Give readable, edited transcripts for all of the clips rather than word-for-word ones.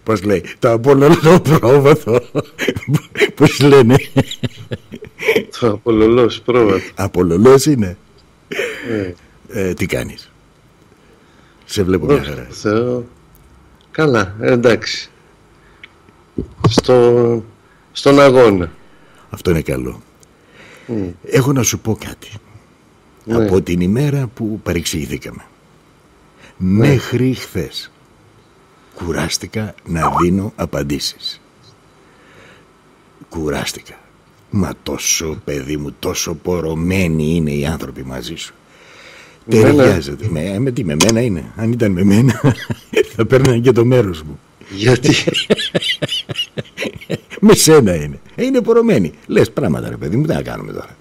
Πώς λέει, το απολολό πρόβατο. Πώς λένε. Το απολολός πρόβατο. Απολολός είναι. Τι κάνεις? Σε βλέπω μια χαρά. Καλά, εντάξει. Στον αγώνα. Αυτό είναι καλό. Έχω να σου πω κάτι. Από την ημέρα που παρεξηγηθήκαμε μέχρι χθες κουράστηκα να δίνω απαντήσεις. Κουράστηκα. Μα τόσο, παιδί μου, τόσο πορωμένοι είναι οι άνθρωποι μαζί σου. Ταιριάζεται. Με τι, με μένα είναι? Αν ήταν με μένα θα παίρνανε και το μέρος μου. Γιατί? Με σένα είναι. Είναι πορωμένοι. Λες πράγματα, ρε παιδί μου, τι να κάνουμε τώρα.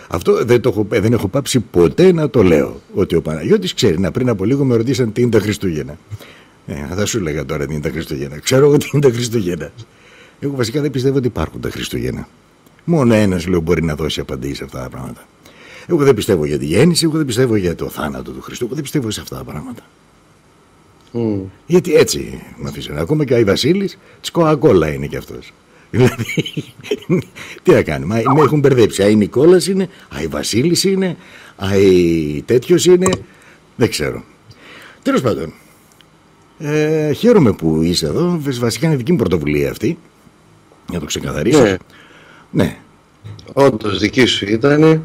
Αυτό δεν έχω πάψει ποτέ να το λέω. Ότι ο Παναγιώτης ξέρει. Πριν από λίγο με ρωτήσαν τι είναι τα Χριστούγεννα. Θα σου λέγα τώρα τι είναι τα Χριστούγεννα. Ξέρω εγώ τι είναι τα Χριστούγεννα. Εγώ βασικά δεν πιστεύω ότι υπάρχουν τα Χριστούγεννα. Μόνο ένας, λέω, μπορεί να δώσει απαντήσεις σε αυτά τα πράγματα. Εγώ δεν πιστεύω για τη γέννηση, εγώ δεν πιστεύω για το θάνατο του Χριστού, εγώ δεν πιστεύω σε αυτά τα πράγματα. Γιατί έτσι με αφήσανε. Ακόμα και ο Άι Βασίλης της Κοακόλα είναι κι αυτός. Δηλαδή, τι να κάνουμε, με έχουν μπερδέψει. Άι Νικόλας είναι, Άι Βασίλης είναι, Άι τέτοιος είναι, δεν ξέρω. Τέλος πάντων, χαίρομαι που είσαι εδώ. Βασικά είναι δική μου πρωτοβουλία αυτή, για το ξεκαθαρίσω. Ναι. Όντως δική σου ήταν,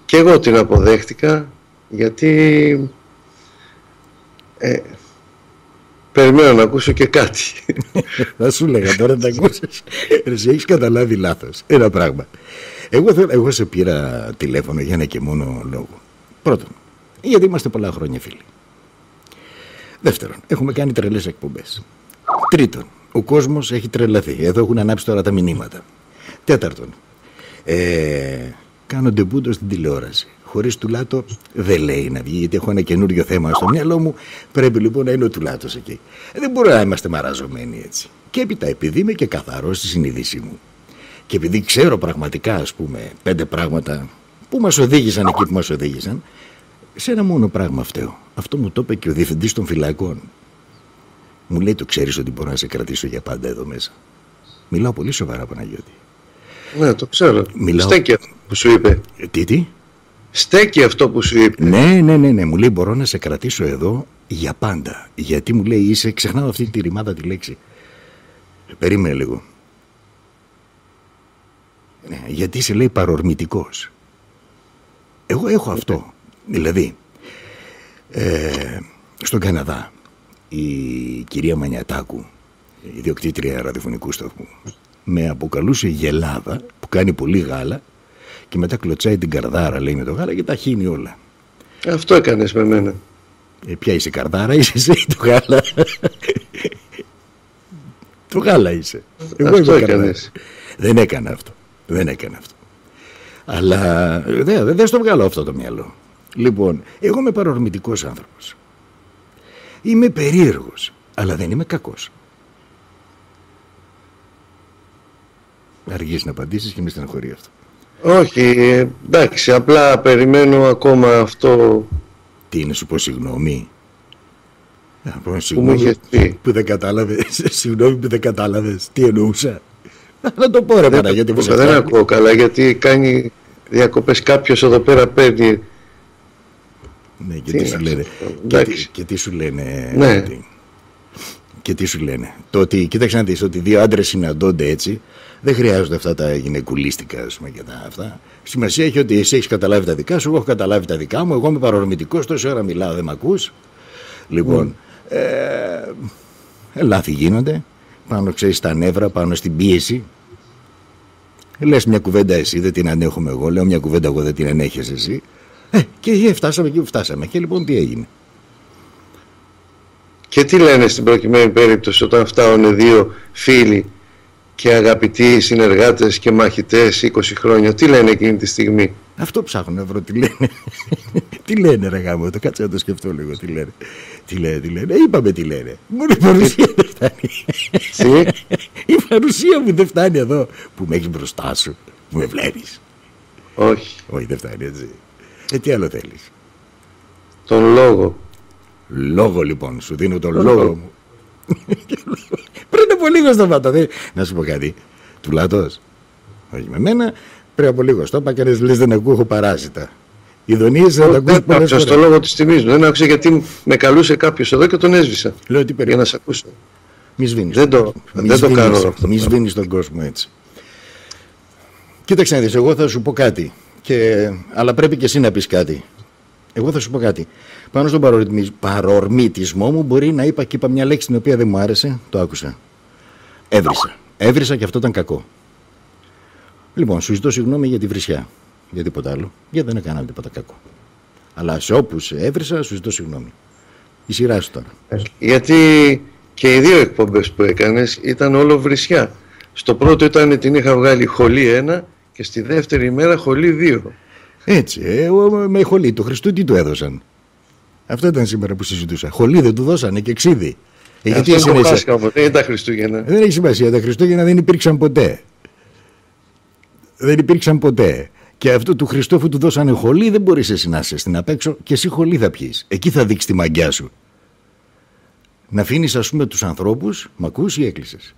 και εγώ την αποδέχτηκα, γιατί περιμένω να ακούσω και κάτι. Θα σου λέγα τώρα να τα ακούσεις. Εσύ έχεις καταλάβει λάθος ένα πράγμα. Εγώ σε πήρα τηλέφωνο για ένα και μόνο λόγο. Πρώτον, γιατί είμαστε πολλά χρόνια φίλοι. Δεύτερον, έχουμε κάνει τρελές εκπομπές. Τρίτον, ο κόσμος έχει τρελαθεί. Εδώ έχουν ανάψει τώρα τα μηνύματα. Τέταρτον, κάνω ντεμπούτο στην τηλεόραση. Χωρίς Τουλάτο δεν λέει να βγει, γιατί έχω ένα καινούριο θέμα στο μυαλό μου. Πρέπει λοιπόν να είναι ο Τουλάτος εκεί. Δεν μπορούμε να είμαστε μαραζωμένοι έτσι. Και έπειτα, επειδή είμαι και καθαρός στη συνείδησή μου και επειδή ξέρω πραγματικά, ας πούμε, 5 πράγματα που μας οδήγησαν εκεί που μας οδήγησαν, σε ένα μόνο πράγμα φταίω. Αυτό μου το είπε και ο διευθυντής των φυλακών. Μου λέει, το ξέρεις ότι μπορώ να σε κρατήσω για πάντα εδώ μέσα? Μιλάω πολύ σοβαρά, Παναγιώτη. Ναι, το ξέρω. Στέκει αυτό που σου είπε. Τι? Στέκει αυτό που σου είπε. Ναι. Μου λέει, μπορώ να σε κρατήσω εδώ για πάντα. Γιατί μου λέει, είσαι, ξεχνάω αυτή τη ρημάδα τη λέξη. Περίμενε λίγο. Ναι, γιατί είσαι, λέει, παρορμητικός. Εγώ έχω αυτό. Δηλαδή, στον Καναδά, η κυρία Μανιατάκου, ιδιοκτήτρια ραδιοφωνικού σταθμού, με αποκαλούσε γελάδα, που κάνει πολύ γάλα, και μετά κλωτσάει την καρδάρα, λέει, με το γάλα και τα χύνει όλα. Αυτό έκανες με μένα. Ποια είσαι, καρδάρα είσαι εσύ, το γάλα? Το γάλα είσαι. Εγώ αυτό έκανες. Δεν έκανα αυτό. Αλλά δεν στο βγάλω αυτό το μυαλό. Λοιπόν, εγώ είμαι παρορμητικός άνθρωπος. Είμαι περίεργος, αλλά δεν είμαι κακός. Αργείς να απαντήσεις και μη στεναχωρεί αυτό. Όχι, εντάξει, απλά περιμένω ακόμα αυτό. Τι είναι, σου πω συγγνώμη? Που μου είχες πει. Που δεν κατάλαβες. Συγγνώμη που δεν κατάλαβες τι εννοούσα. Να το πω, ρε Παναγιώτη. Δεν ακούω καλά, γιατί κάνει διακοπές κάποιος εδώ πέρα, παίρνει. Ναι, και τι σου λένε. Και τι σου λένε. Ναι. Και τι σου λένε. Το ότι, κοίταξε να δεις, ότι δύο άντρες συναντώνται έτσι, δεν χρειάζονται αυτά τα γυναικουλίστικα, ας πούμε, και τα αυτά. Σημασία έχει ότι εσύ έχεις καταλάβει τα δικά σου, εγώ έχω καταλάβει τα δικά μου, εγώ είμαι παρορμητικός, τόση ώρα μιλάω, δεν μ' ακούς. Λοιπόν, λάθη γίνονται, πάνω, ξέρεις, στα νεύρα, πάνω στην πίεση. Λες μια κουβέντα εσύ, δεν την ανέχομαι εγώ, λέω μια κουβέντα εγώ, δεν την ανέχεσαι εσύ. Και φτάσαμε εκεί που φτάσαμε. Και λοιπόν τι έγινε? Και τι λένε στην προκειμένη περίπτωση όταν φτάνουν δύο φίλοι και αγαπητοί συνεργάτες και μαχητές 20 χρόνια? Τι λένε εκείνη τη στιγμή? Αυτό ψάχνω να βρω, τι λένε. Τι λένε, ρε γάμο, το κάτσε να το σκεφτώ λίγο. Τι λένε. Είπαμε τι λένε. Μόνο η παρουσία δεν φτάνει. Η παρουσία μου δεν φτάνει εδώ που με έχεις μπροστά σου, που με βλέπεις. Όχι, δεν φτάνει έτσι. Τι άλλο θέλεις? Τον λόγο. Λόγο λοιπόν, σου δίνω τον λόγο μου. Πριν από λίγο στο είπα. Να σου πω κάτι. Του Λάτος. Όχι με μένα. Πριν από λίγο στο είπα και λες δεν ακούω, έχω παράσιτα. Ιδονίεσαι να τα ακούω πολλές φορές. Στο λόγο της τιμής μου. Δεν άκουσα γιατί με καλούσε κάποιος εδώ και τον έσβησα. Λέω τι για να σε ακούσω. Μη σβήνεις. Δεν το κάνω αυτό. Μη σβήνεις τον κόσμο έτσι. Κοίταξε να δεις, εγώ θα σου πω κάτι. Αλλά πρέπει και εσύ να πεις κάτι. Εγώ θα σου πω κάτι. Πάνω στον παρορμητισμό μου μπορεί να είπα και είπα μια λέξη την οποία δεν μου άρεσε. Το άκουσα. Έβρισα και αυτό ήταν κακό. Λοιπόν, σου ζητώ συγγνώμη για τη βρισιά. Για τίποτα άλλο. Γιατί δεν έκανα τίποτα κακό. Αλλά σε όπου σε έβρισα, σου ζητώ συγγνώμη. Η σειρά σου τώρα. Γιατί και οι δύο εκπομπές που έκανες ήταν όλο βρισιά. Στο πρώτο ήταν την είχα βγάλει χολή 1 και στη δεύτερη ημέρα χολή 2. Έτσι, με χολή του Χριστού τι του έδωσαν. Αυτό ήταν σήμερα που συζητούσα. Χολή δεν του δώσανε και ξύδι. Γιατί αυτό το Πάσχα όμως, δεν είναι τα Χριστούγεννα. Δεν έχει σημασία, τα Χριστούγεννα δεν υπήρξαν ποτέ. Δεν υπήρξαν ποτέ. Και αυτό του Χριστόφου του δώσανε χολή, δεν μπορείς εσύ να είσαι στην απ' έξω και εσύ χολή θα πιείς. Εκεί θα δείξει τη μαγκιά σου. Να αφήνεις ας πούμε τους ανθρώπους, μ' ακούς ή έκλεισες.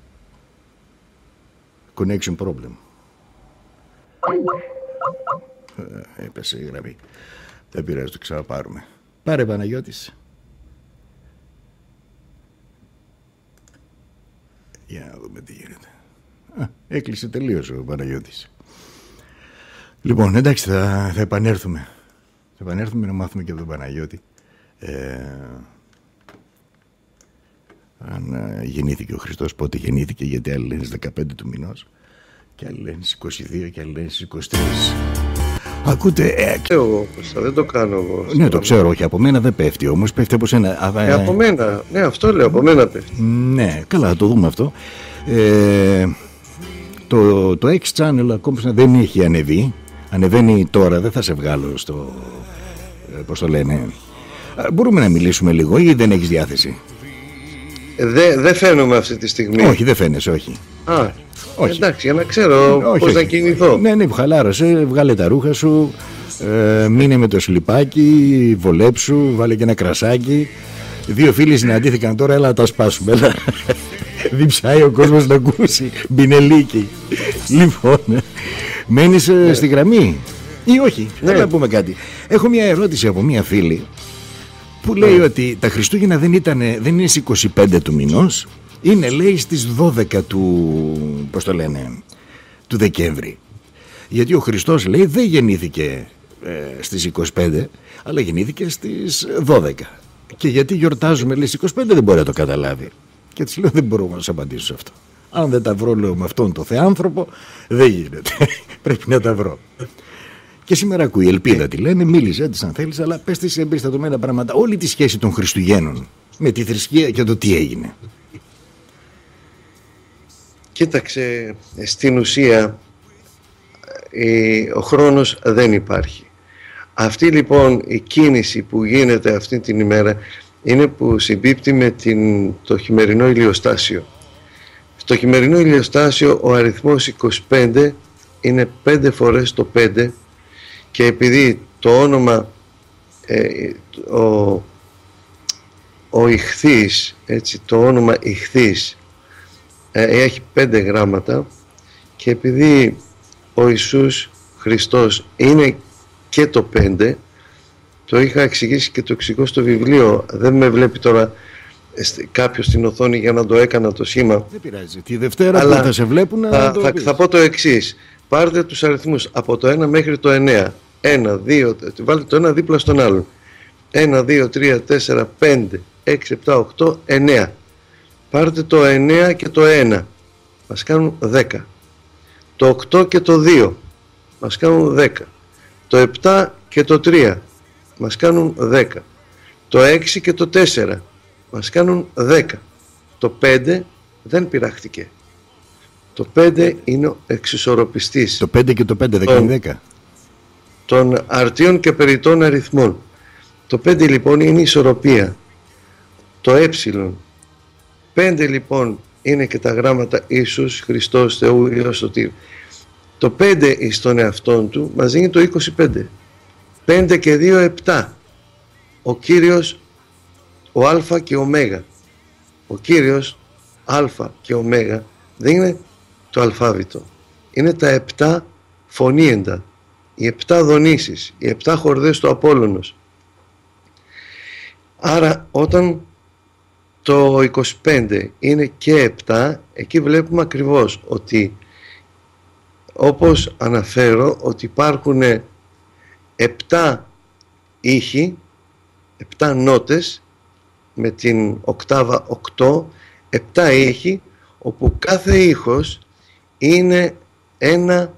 Connection problem. Έπεσε η γραμμή. Δεν πειράζει, το ξαναπάρουμε. Πάρε Παναγιώτης. Για να δούμε τι γίνεται. Έκλεισε τελείως ο Παναγιώτης. Λοιπόν, εντάξει, θα επανέλθουμε. Θα επανέλθουμε να μάθουμε και από τον Παναγιώτη. Αν γεννήθηκε ο Χριστός, πότε γεννήθηκε, γιατί άλλοι λένε στις 15 του μηνός και άλλοι λένε στις 22 και άλλοι λένε στις 23. Ακούτε, εγώ, δεν το κάνω εγώ. Ναι, το ξέρω, όχι, από μένα δεν πέφτει όμως, πέφτει από σένα. Από μένα, ναι, αυτό λέω, από μένα πέφτει. Ναι, καλά, θα το δούμε αυτό. Το X-Channel ακόμα δεν έχει ανεβεί. Ανεβαίνει τώρα, δεν θα σε βγάλω στο... πώς το λένε. Μπορούμε να μιλήσουμε λίγο ή δεν έχεις διάθεση? Δεν φαίνομαι αυτή τη στιγμή. Όχι, δεν φαίνεσαι, όχι. Όχι. Εντάξει, για να ξέρω πώς να κινηθώ. Ναι, χαλάρωσε, βγάλε τα ρούχα σου, μείνε με το σλιπάκι, βολέψου, βάλε και ένα κρασάκι. Δύο φίλοι συναντήθηκαν τώρα, έλα να τα σπάσουμε. Έλα. Διψάει ο κόσμος να ακούσει. Μπινελίκι. Λοιπόν, μένεις στη γραμμή ή όχι? Θέλω να πούμε κάτι. Έχω μια ερώτηση από μια φίλη που λέει ότι τα Χριστούγεννα δεν είναι στις 25 του μηνός, είναι λέει στις 12 του, πώς το λένε, του Δεκέμβρη. Γιατί ο Χριστός λέει δεν γεννήθηκε στις 25, αλλά γεννήθηκε στις 12. Και γιατί γιορτάζουμε λέει στις 25 δεν μπορεί να το καταλάβει. Και της λέω δεν μπορώ να σου απαντήσω σε αυτό. Αν δεν τα βρω λέω με αυτόν τον θεάνθρωπο δεν γίνεται. Πρέπει να τα βρω. Και σήμερα ακούει ελπίδα τη λένε, μίλησε της αν θέλεις, αλλά πες της εμπεριστατωμένα πράγματα, όλη τη σχέση των Χριστουγέννων με τη θρησκεία και το τι έγινε. Κοίταξε, στην ουσία ο χρόνος δεν υπάρχει. Αυτή λοιπόν η κίνηση που γίνεται αυτή την ημέρα είναι που συμπίπτει με το χειμερινό ηλιοστάσιο. Στο χειμερινό ηλιοστάσιο ο αριθμός 25 είναι 5 φορές το 5 και επειδή το όνομα ο Ιχθύς, έτσι, το όνομα Ιχθύς έχει 5 γράμματα και επειδή ο Ιησούς Χριστός είναι και το 5, το είχα εξηγήσει και το εξηγώ στο βιβλίο, δεν με βλέπει τώρα κάποιος στην οθόνη για να το έκανα το σχήμα. Δεν πειράζει, τη Δευτέρα που θα σε βλέπουν θα πω το εξής. Πάρτε τους αριθμούς από το 1 μέχρι το 9. 1, 2, βάλτε το ένα δίπλα στον άλλον. 1, 2, 3, 4, 5, 6, 7, 8, 9. Πάρτε το 9 και το 1. Μας κάνουν 10. Το 8 και το 2. Μας κάνουν 10. Το 7 και το 3. Μας κάνουν 10. Το 6 και το 4. Μας κάνουν 10. Το 5 δεν πειράχτηκε. Το 5 είναι ο εξισορροπιστής. Το 5 και το 5 δεν κάνει 10. Των αρτίων και περιττών αριθμών. Το 5 λοιπόν είναι η ισορροπία. Το ε. 5 λοιπόν είναι και τα γράμματα Ιησούς Χριστός Θεού Υιός Σωτήρ. Το 5 εις τον εαυτόν του μας δίνει το 25. 5 και 2 7. Ο Κύριος ο Α και ο Ω. Ο Κύριος Α και Ω δεν είναι το αλφάβητο. Είναι τα 7 φωνήεντα, οι 7 δονήσεις, οι 7 χορδές του Απόλλωνος. Άρα όταν το 25 είναι και 7, εκεί βλέπουμε ακριβώς ότι, όπως αναφέρω, ότι υπάρχουν 7 ήχοι, 7 νότες με την οκτάβα 8, 7 ήχοι, όπου κάθε ήχος είναι ένα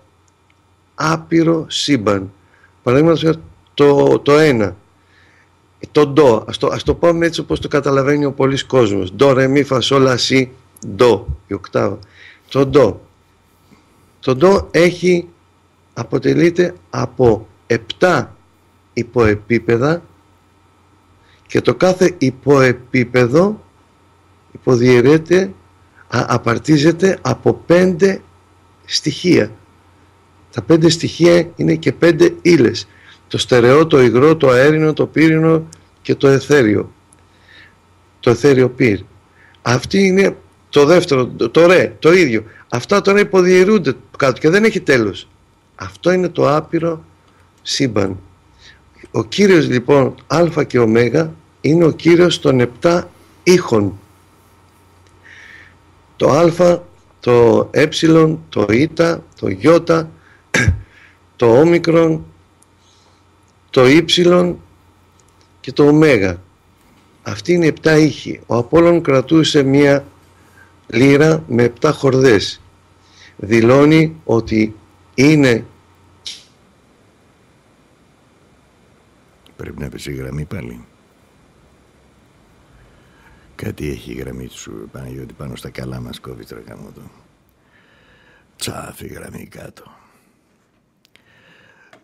άπειρο σύμπαν. Παραδείγματος το 1, το ντο, ας το πάμε έτσι όπως το καταλαβαίνει ο πολλής κόσμος. Ντο, ρε, μη, φα, sol, λα, σι, ντο, η οκτάβα. Το ντο. Το ντο αποτελείται από 7 υποεπίπεδα και το κάθε υποεπίπεδο απαρτίζεται από 5 στοιχεία. Τα 5 στοιχεία είναι και 5 ύλες. Το στερεό, το υγρό, το αέρινο, το πύρινο και το αιθέριο. Το αιθέριο πύρ. Αυτή είναι το δεύτερο, το ρε, το ίδιο. Αυτά τώρα υποδιαιρούνται κάτω και δεν έχει τέλος. Αυτό είναι το άπειρο σύμπαν. Ο Κύριος λοιπόν Α και Ω είναι ο Κύριος των 7 ήχων. Το Α, το Ε, το Ή, το Ι, το Όμικρον, το Υ και το Ω. Αυτοί είναι 7 ήχοι. Ο Απόλλων κρατούσε μία λύρα με 7 χορδές. Δηλώνει ότι είναι... Πρέπει να πέσει η γραμμή πάλι. Κάτι έχει η γραμμή σου, Παναγιώτη, πάνω στα καλά μας κόβει τρακαμότο. Τσάφ η γραμμή κάτω.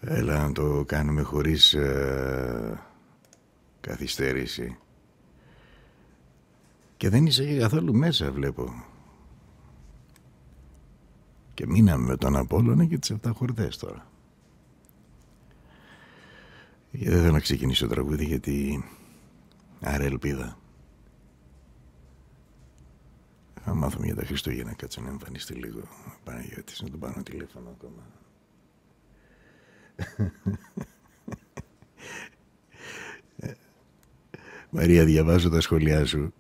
Έλα να το κάνουμε χωρίς καθυστέρηση. Και δεν είσαι καθόλου μέσα, βλέπω. Και μείναμε με τον Απόλλωνα και τις 7 χορδές τώρα. Και δεν θέλω να ξεκινήσω το τραγούδι γιατί... Άρα ελπίδα. Θα μάθουμε για τα Χριστούγεννα, κάτσε να εμφανιστεί λίγο Παναγιώτης, να τον πάρω τηλέφωνο ακόμα. Μαρία, διαβάζω τα σχόλιά σου.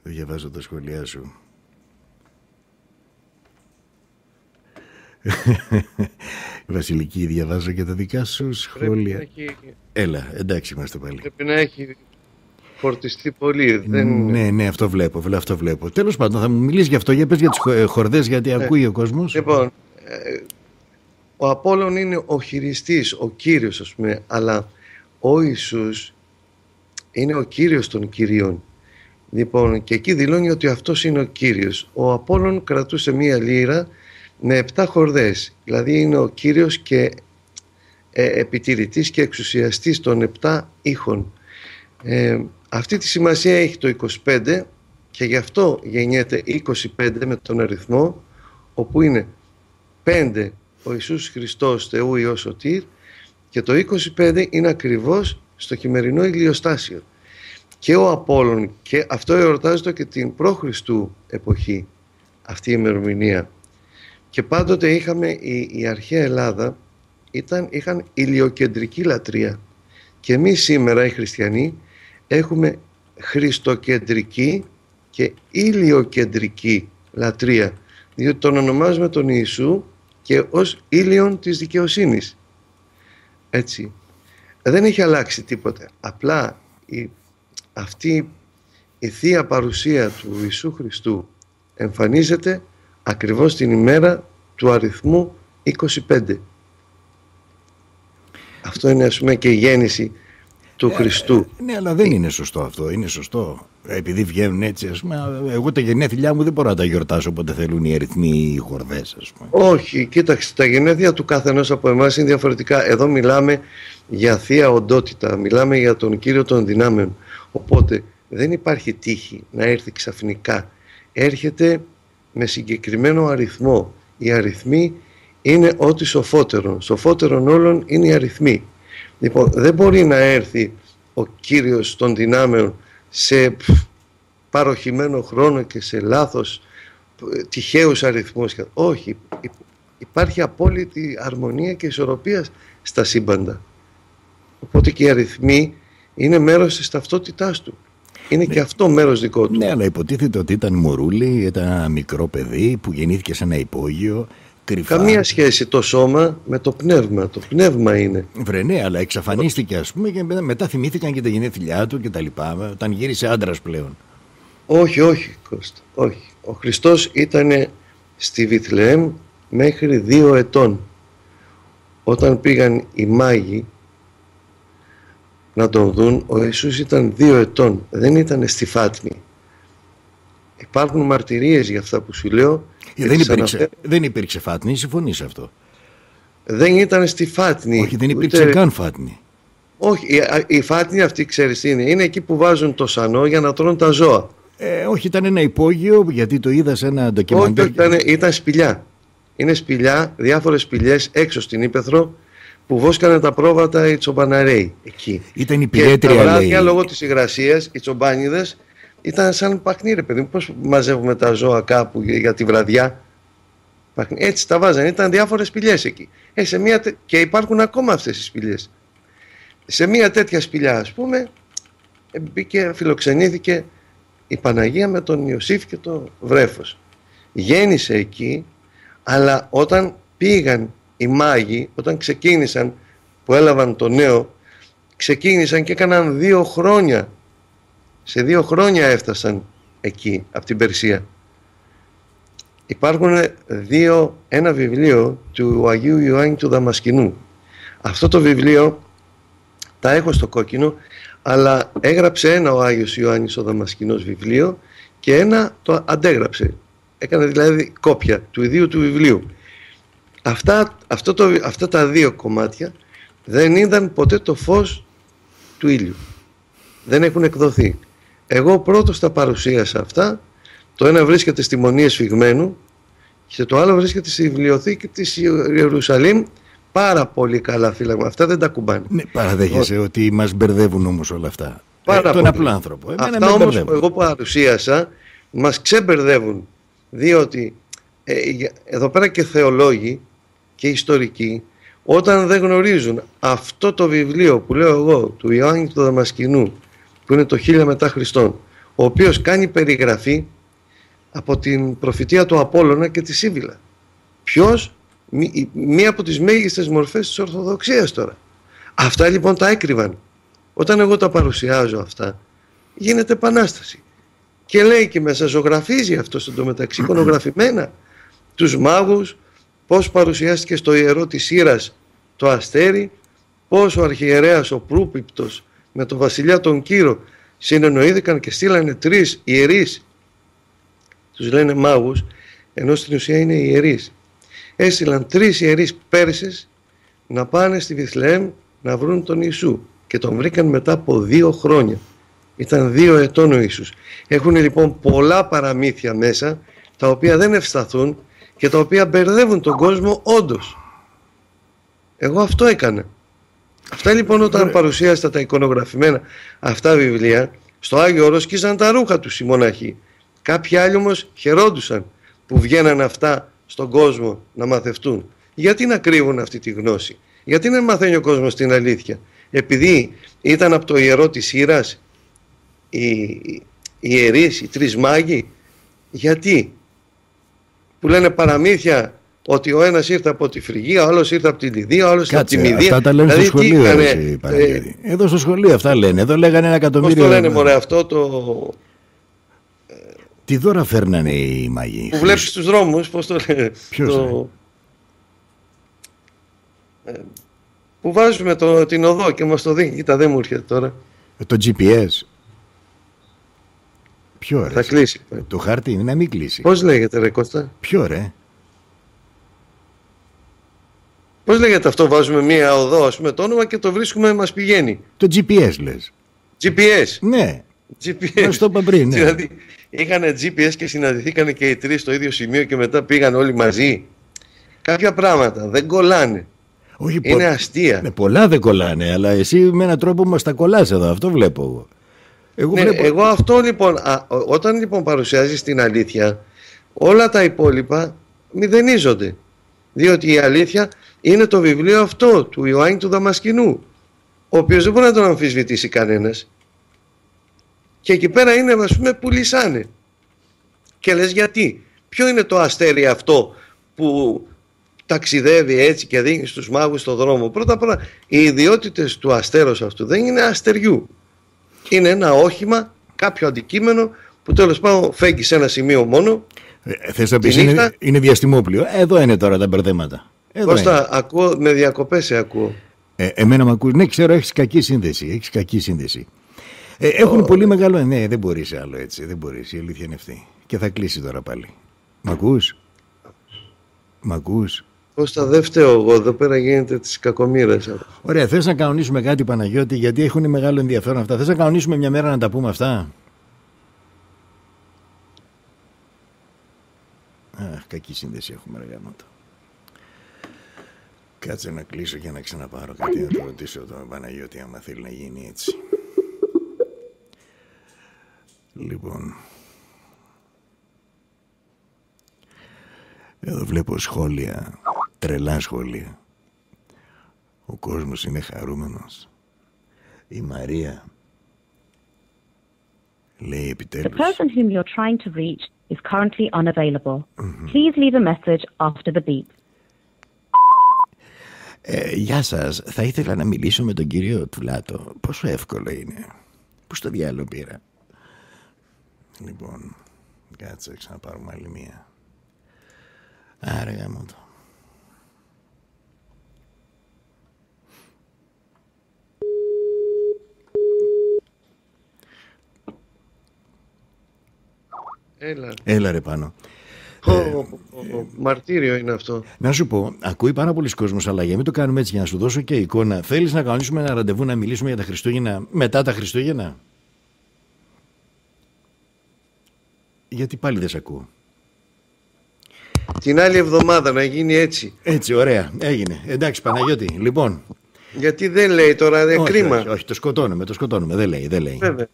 Διαβάζω τα σχόλιά σου. Βασιλική, διαβάζω και τα δικά σου σχόλια. Έλα, εντάξει είμαστε πάλι. Πρέπει να έχει φορτιστεί πολύ. Ναι, αυτό βλέπω. Τέλος πάντων, θα μου μιλήσεις για αυτό. Για πες για τις χορδές, γιατί ακούει ο κόσμος. Λοιπόν, ο Απόλλων είναι ο χειριστής, ο Κύριος, ας πούμε, αλλά ο Ιησούς είναι ο Κύριος των Κυρίων. Λοιπόν, και εκεί δηλώνει ότι αυτός είναι ο Κύριος. Ο Απόλλων κρατούσε μία λύρα με 7 χορδές. Δηλαδή είναι ο Κύριος και επιτηρητής και εξουσιαστής των 7 ήχων. Αυτή τη σημασία έχει το 25 και γι' αυτό γεννιέται 25 με τον αριθμό, όπου είναι 5 ο Ιησούς Χριστός Θεού Υιός Σωτήρ και το 25 είναι ακριβώς στο χειμερινό ηλιοστάσιο. Και ο Απόλλων, και αυτό εορτάζεται και την προ-Χριστού εποχή, αυτή η ημερομηνία. Και πάντοτε είχαμε, η αρχαία Ελλάδα είχαν ηλιοκεντρική λατρεία. Και εμείς σήμερα οι χριστιανοί έχουμε χριστοκεντρική και ηλιοκεντρική λατρεία, διότι τον ονομάζουμε τον Ιησού και ως ήλιον της δικαιοσύνης. Έτσι. Δεν έχει αλλάξει τίποτε. Απλά αυτή η θεία παρουσία του Ιησού Χριστού εμφανίζεται ακριβώς την ημέρα του αριθμού 25. Αυτό είναι, ας πούμε, και η γέννηση του Χριστού. Ναι, αλλά δεν είναι σωστό αυτό. Είναι σωστό. Επειδή βγαίνουν έτσι, ας πούμε, εγώ τα γενέθλιά μου δεν μπορώ να τα γιορτάσω όποτε θέλουν οι αριθμοί ή οι χορδές, ας πούμε. Όχι, κοίταξε, τα γενέθλια του καθενός από εμάς είναι διαφορετικά. Εδώ μιλάμε για θεία οντότητα, μιλάμε για τον Κύριο των δυνάμεων. Οπότε δεν υπάρχει τύχη να έρθει ξαφνικά. Έρχεται με συγκεκριμένο αριθμό. Οι αριθμοί είναι ό,τι σοφότερον. Σοφότερον όλων είναι οι αριθμοί. Λοιπόν, δεν μπορεί να έρθει ο κύριος των δυνάμεων σε παροχημένο χρόνο και σε λάθος τυχαίους αριθμούς. Όχι, υπάρχει απόλυτη αρμονία και ισορροπία στα σύμπαντα. Οπότε και οι αριθμοί είναι μέρος της ταυτότητάς του. Είναι και αυτό μέρος δικό του. Ναι, αλλά υποτίθεται ότι ήταν μωρούλι, ήταν ένα μικρό παιδί που γεννήθηκε σε ένα υπόγειο. Κρυφά. Καμία σχέση το σώμα με το πνεύμα. Το πνεύμα είναι. Βρε ναι, αλλά εξαφανίστηκε ας πούμε και μετά θυμήθηκαν και τα γενέθλιά του και τα λοιπά, όταν γύρισε άντρας πλέον. Όχι, όχι Κώστα, όχι. Ο Χριστός ήταν στη Βιθλεέμ μέχρι 2 ετών. Όταν πήγαν οι μάγοι να τον δουν, ο Ιησούς ήταν 2 ετών, δεν ήταν στη Φάτνη. Υπάρχουν μαρτυρίες για αυτά που σου λέω. Δεν υπήρξε Φάτνη, συμφωνείς σε αυτό? Δεν ήταν στη Φάτνη. Όχι, δεν υπήρξε καν Φάτνη. Όχι, η Φάτνη αυτή ξέρεις τι είναι? Είναι εκεί που βάζουν το σανό για να τρώνε τα ζώα. Όχι, ήταν ένα υπόγειο, γιατί το είδα σε ένα ντοκιμαντέρ. Όχι, ήταν σπηλιά. Είναι σπηλιά, διάφορες σπηλιές έξω στην Ύπαιθρο που βόσκανε τα πρόβατα οι τσομπαναρέοι εκεί. Ήταν η πυρέτρια, και τα βράδια λόγω της υγρασίας οι τσομπάνιδες ήταν σαν παχνί, παιδί μου. Πώς μαζεύουμε τα ζώα κάπου για τη βραδιά? Έτσι τα βάζανε. Ήταν διάφορες σπηλιές εκεί. Και υπάρχουν ακόμα αυτές οι σπηλιές. Σε μια τέτοια σπηλιά, ας πούμε, φιλοξενήθηκε η Παναγία με τον Ιωσήφ και το βρέφος. Γέννησε εκεί, αλλά όταν πήγαν οι μάγοι, όταν ξεκίνησαν, που έλαβαν το νέο, ξεκίνησαν και έκαναν 2 χρόνια. Σε 2 χρόνια έφτασαν εκεί, από την Περσία. Υπάρχουν ένα βιβλίο του Αγίου Ιωάννη του Δαμασκηνού. Αυτό το βιβλίο τα έχω στο κόκκινο, αλλά έγραψε ένα ο Άγιος Ιωάννης ο Δαμασκηνός βιβλίο και ένα το αντέγραψε. Έκανε δηλαδή κόπια του ιδίου του βιβλίου. Αυτά τα 2 κομμάτια δεν είδαν ποτέ το φως του ήλιου. Δεν έχουν εκδοθεί. Εγώ πρώτος τα παρουσίασα αυτά. Το ένα βρίσκεται στη Μονή Εσφυγμένου και το άλλο βρίσκεται στη βιβλιοθήκη της Ιερουσαλήμ. Πάρα πολύ καλά φύλαγμα. Αυτά δεν τα κουμπάνε. Ναι, παραδέχεσαι ότι μας μπερδεύουν όμως όλα αυτά. Πάρα τον απλό άνθρωπο. Αυτά όμως που εγώ παρουσίασα μας ξεμπερδεύουν. Διότι εδώ πέρα και θεολόγοι και ιστορικοί, όταν δεν γνωρίζουν αυτό το βιβλίο που λέω εγώ του Ιωάννη του Δαμασκηνού, που είναι το 1000 μετά Χριστόν, ο οποίος κάνει περιγραφή από την προφητεία του Απόλλωνα και τη Σύβυλα. Ποιος? Μία από τις μέγιστες μορφές της Ορθοδοξίας τώρα. Αυτά λοιπόν τα έκρυβαν. Όταν εγώ τα παρουσιάζω αυτά, γίνεται επανάσταση. Και λέει και μέσα, ζωγραφίζει αυτό εντωμεταξύ εικονογραφημένα τους μάγους, πώς παρουσιάστηκε στο ιερό της Ήρας το αστέρι, πώς ο αρχιερέας ο Προύπιπτος με τον βασιλιά τον Κύρο συνεννοήθηκαν και στείλανε 3 ιερείς, τους λένε μάγους, ενώ στην ουσία είναι ιερείς. Έστειλαν 3 ιερείς Πέρσες να πάνε στη Βιθλεέμ να βρουν τον Ιησού και τον βρήκαν μετά από 2 χρόνια. Ήταν 2 ετών ο Ιησούς. Έχουν λοιπόν πολλά παραμύθια μέσα, τα οποία δεν ευσταθούν και τα οποία μπερδεύουν τον κόσμο όντως. Εγώ αυτό έκανα. Αυτά λοιπόν όταν παρουσίασαν τα εικονογραφημένα αυτά βιβλία, στο Άγιο Όρος σκίζαν τα ρούχα τους οι μοναχοί. Κάποιοι άλλοι όμως χαιρόντουσαν που βγαίναν αυτά στον κόσμο να μαθευτούν. Γιατί να κρύβουν αυτή τη γνώση? Γιατί να μαθαίνει ο κόσμος την αλήθεια? Επειδή ήταν από το ιερό της Ήρας οι ιερείς, οι 3 μάγοι? Γιατί? Που λένε παραμύθια ότι ο ένας ήρθε από τη Φρυγία, ο άλλος ήρθε από τη Λιδία, ο άλλος από τη Μηδία. Αυτά τα λένε στο σχολείο. Εδώ στο σχολείο αυτά λένε. Εδώ λέγανε 1 εκατομμύριο. Πώς το λένε μωρέ αυτό το... Τι δώρα φέρνανε οι μάγοι? Που βλέπεις στους δρόμους, πώς το λένε? Ποιος? Που βάζουμε την οδό και μας το δείχνει. Κοίτα, δεν μου έρχεται τώρα. Το GPS. Ποιο ρε? Θα κλείσει. Το χάρτη είναι να μην κλείσει. Πώς λέγεται ρε Κώστα? Ποιο ρε? Πώς λέγεται αυτό? Βάζουμε μία οδό, ας πούμε, το όνομα και το βρίσκουμε, μας πηγαίνει. Το GPS λες? GPS. Ναι. GPS. Μας το είπα πριν, ναι. Δηλαδή είχαν GPS και συναντηθήκαν και οι 3 στο ίδιο σημείο και μετά πήγαν όλοι μαζί. Κάποια πράγματα δεν κολλάνε. Όχι, είναι αστεία. Πολλά δεν κολλάνε, αλλά εσύ με έναν τρόπο μας τα κολλάς εδώ, αυτό βλέπω εγώ. Εγώ αυτό λοιπόν, όταν λοιπόν παρουσιάζεις την αλήθεια, όλα τα υπόλοιπα μηδενίζονται. Διότι η αλήθεια είναι το βιβλίο αυτό του Ιωάννη του Δαμασκηνού, ο οποίος δεν μπορεί να τον αμφισβητήσει κανένας. Και εκεί πέρα είναι, ας πούμε, που λυσάνε. Και λες γιατί? Ποιο είναι το αστέρι αυτό που ταξιδεύει έτσι και δίνει στους μάγους στον δρόμο? Πρώτα απ' όλα, οι ιδιότητες του αστέρος αυτού δεν είναι αστεριού. Είναι ένα όχημα, κάποιο αντικείμενο που τέλος πάντων φέγγει σε ένα σημείο μόνο. Θες να πεις είναι διαστημόπλιο? Εδώ είναι τώρα τα μπερδέματα. Κώστα, ακούω, με διακοπές σε ακούω. Εμένα με ακούς? Ναι, ξέρω, έχεις κακή σύνδεση. Έχουν πολύ μεγάλο... Ναι, δεν μπορείς άλλο έτσι. Δεν μπορείς, η αλήθεια είναι αυτή. Και θα κλείσει τώρα πάλι. Μ' ακούς? Κώστα, δεν φταίω εγώ, εδώ πέρα γίνεται της κακομοίρας. Ωραία, θες να κανονίσουμε κάτι, Παναγιώτη, γιατί έχουν μεγάλο ενδιαφέρον αυτά? Θες να κανονίσουμε μια μέρα να τα πούμε αυτά? Αχ, κακή σύνδεση έχουμε, ρε γαμώτο. Κάτσε να κλείσω και να ξαναπάρω κάτι να το ρωτήσω τον Παναγιώτη άμα θέλει να γίνει έτσι. Λοιπόν, εδώ βλέπω σχόλια, τρελά σχόλια. Ο κόσμος είναι χαρούμενος. Η Μαρία λέει επιτέλους. The person whom you're trying to reach is currently unavailable. Please leave a message after the beep. Γεια σας, θα ήθελα να μιλήσω με τον κύριο Τουλάτο. Πόσο εύκολο είναι? Πού στο διάλογο πήρα? Λοιπόν, κάτσε, ξαναπάρουμε άλλη μία. Άρα γάμο το. Έλα ρε πάνω. Μαρτύριο είναι αυτό. Να σου πω, ακούει πάρα πολλοί κόσμος, αλλά για μην το κάνουμε έτσι, για να σου δώσω και εικόνα. Θέλεις να κανονίσουμε ένα ραντεβού να μιλήσουμε για τα Χριστούγεννα μετά τα Χριστούγεννα? Γιατί πάλι δεν σε ακούω? Την άλλη εβδομάδα να γίνει έτσι. Έτσι, ωραία, έγινε. Εντάξει, Παναγιώτη, λοιπόν. Γιατί δεν λέει τώρα, δεν κρίμα. Όχι, το σκοτώνουμε, δεν λέει. Βέβαια.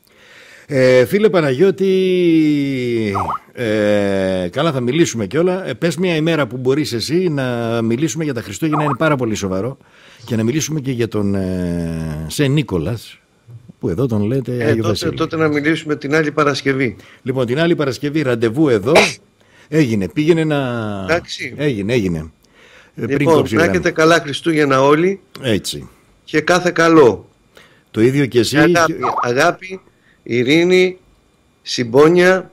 Φίλε Παναγιώτη, καλά, θα μιλήσουμε και όλα. Πες μια ημέρα που μπορείς εσύ να μιλήσουμε για τα Χριστούγεννα, είναι πάρα πολύ σοβαρό. Και να μιλήσουμε και για τον Σεν Νίκολας, που εδώ τον λέτε Άγιο Βασίλη. Τότε να μιλήσουμε την άλλη Παρασκευή. Λοιπόν, την άλλη Παρασκευή ραντεβού εδώ. Έγινε, πήγαινε να... Εντάξει. Έγινε. Λοιπόν, να έχετε καλά Χριστούγεννα όλοι. Έτσι. Και κάθε καλό. Το ίδιο και εσύ. Αγάπη, ειρήνη, συμπόνια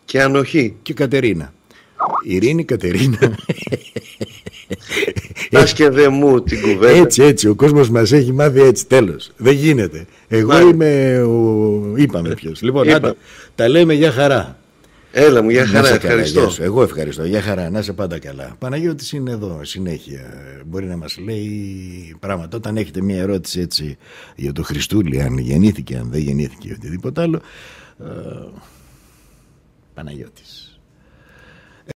και ανοχή. Και Κατερίνα. Ειρήνη, Κατερίνα. Άσκευε μου την κουβέντα. Έτσι, ο κόσμος μας έχει μάθει έτσι, τέλος. Δεν γίνεται. Εγώ είμαι είπαμε ποιος. Λοιπόν, τα λέμε για χαρά. Έλα μου, για χαρά, ευχαριστώ. Καλά, εγώ ευχαριστώ, για χαρά, να είσαι πάντα καλά. Παναγιώτης είναι εδώ συνέχεια, μπορεί να μας λέει πράγματα. Όταν έχετε μια ερώτηση έτσι για το Χριστούλη, αν γεννήθηκε, αν δεν γεννήθηκε, οτιδήποτε άλλο, Παναγιώτης.